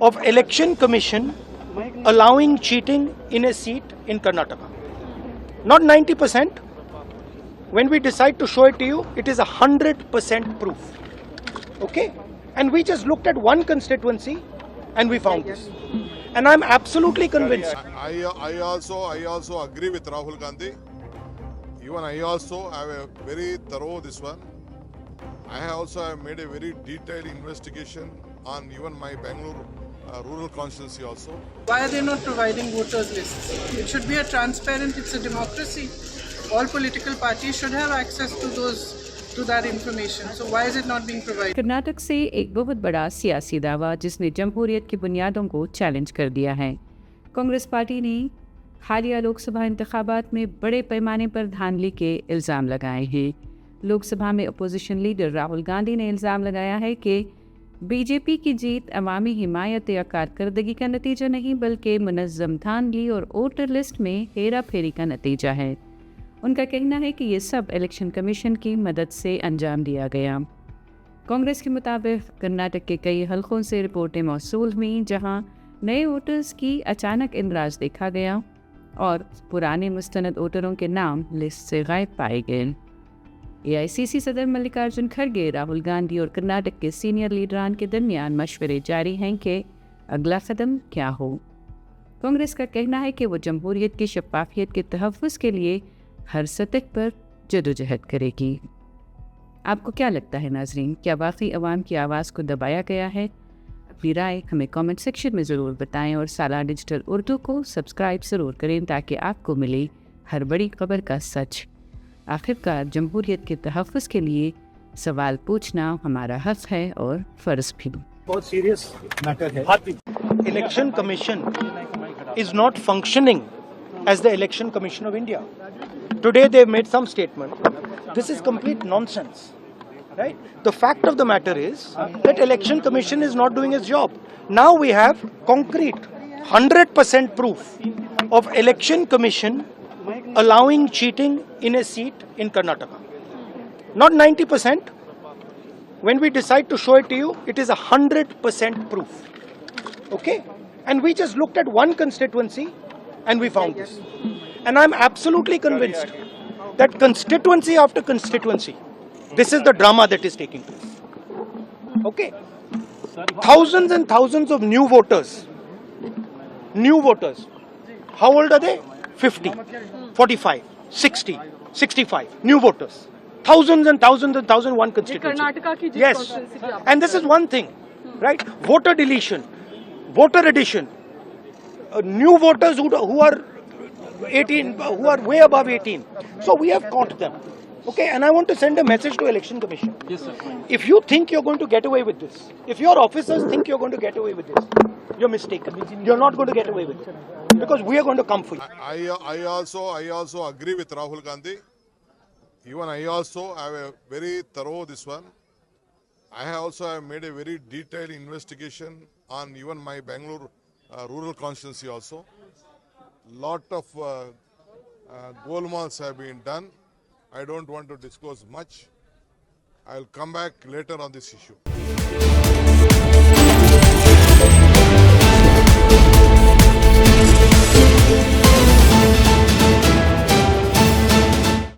of Election Commission allowing cheating in a seat in Karnataka. Not 90%. When we decide to show it to you, it is 100% proof. Okay? And we just looked at one constituency and we found this. And I'm absolutely convinced. I also agree with Rahul Gandhi. Even I also have a very thorough this one. I also have made a very detailed investigation on even my Bangalore rural constituency also. Why are they not providing voters lists? It should be a transparent, it's a democracy. All political parties should have access to that information. So why is it not being provided? Karnataka से एक बहुत बड़ा सियासी दावा जिसने जमहूरियत की बुनियादों को चैलेंज कर दिया है। कांग्रेस पार्टी ने हालिया लोकसभा इंतखाबात में बड़े पैमाने पर धांधली के इल्ज़ाम लगाए हैं। लोकसभा में अपोजिशन लीडर राहुल गांधी ने इल्ज़ाम लगाया है कि बीजेपी की जीत अवामी हिमायत या कारकर्दगी का नतीजा नहीं बल्कि मुनज़्ज़म धांधली और वोटर लिस्ट में हेरा फेरी का नतीजा है। उनका कहना है कि ये सब इलेक्शन कमीशन की मदद से अंजाम दिया गया। कांग्रेस के मुताबिक कर्नाटक के कई हलकों से रिपोर्टें मौसूल हुईं जहां नए वोटर्स की अचानक इंदराज देखा गया और पुराने मुस्तनद वोटरों के नाम लिस्ट से गायब पाए गए। एआईसीसी सदर मल्लिकार्जुन खड़गे, राहुल गांधी और कर्नाटक के सीनियर लीडरान के दरमियान मशवरे जारी हैं कि अगला कदम क्या हो। कांग्रेस का कहना है कि वो जमहूरियत की शफाफियत के तहफ़्फ़ुज़ के लिए हर सतह पर जदोजहद करेगी। आपको क्या लगता है नाज़रीन, क्या वाकई अवाम की आवाज़ को दबाया गया है? अपनी राय हमें कमेंट सेक्शन में ज़रूर बताएं और सालाना डिजिटल उर्दू को सब्सक्राइब ज़रूर करें ताकि आपको मिले हर बड़ी खबर का सच। आखिरकार जमहूरियत के तहफ़्फ़ुज़ के लिए सवाल पूछना हमारा हक़ है और फ़र्ज़ भी। बहुत सीरियस मैटर है। Election commission is not functioning as the Election Commission of India. Today they made some statement. This is complete nonsense. Right? The fact of the matter is that Election Commission is not doing its job. Now we have concrete 100% proof of Election Commission allowing cheating in a seat in Karnataka. Not 90%. When we decide to show it to you, it is 100% proof. Okay? And we just looked at one constituency and we found this. And I'm absolutely convinced that constituency after constituency, this is the drama that is taking place. Okay? Thousands and thousands of new voters. New voters. How old are they? 50, 45, 60, 65. New voters. Thousands and thousands and thousands, one constituency. Yes. And this is one thing, right? Voter deletion, voter addition. New voters who are 18, who are way above 18. So we have caught them. Okay, and I want to send a message to Election Commission. Yes, sir. If you think you're going to get away with this, if your officers think you're going to get away with this, you're mistaken. You're not going to get away with it. Because we are going to come for you. I also agree with Rahul Gandhi. Even I also have a very thorough this one. I also have made a very detailed investigation on even my Bangalore rural constituency also. Lot of golmals have been done. I don't want to disclose much. I'll come back later on this issue.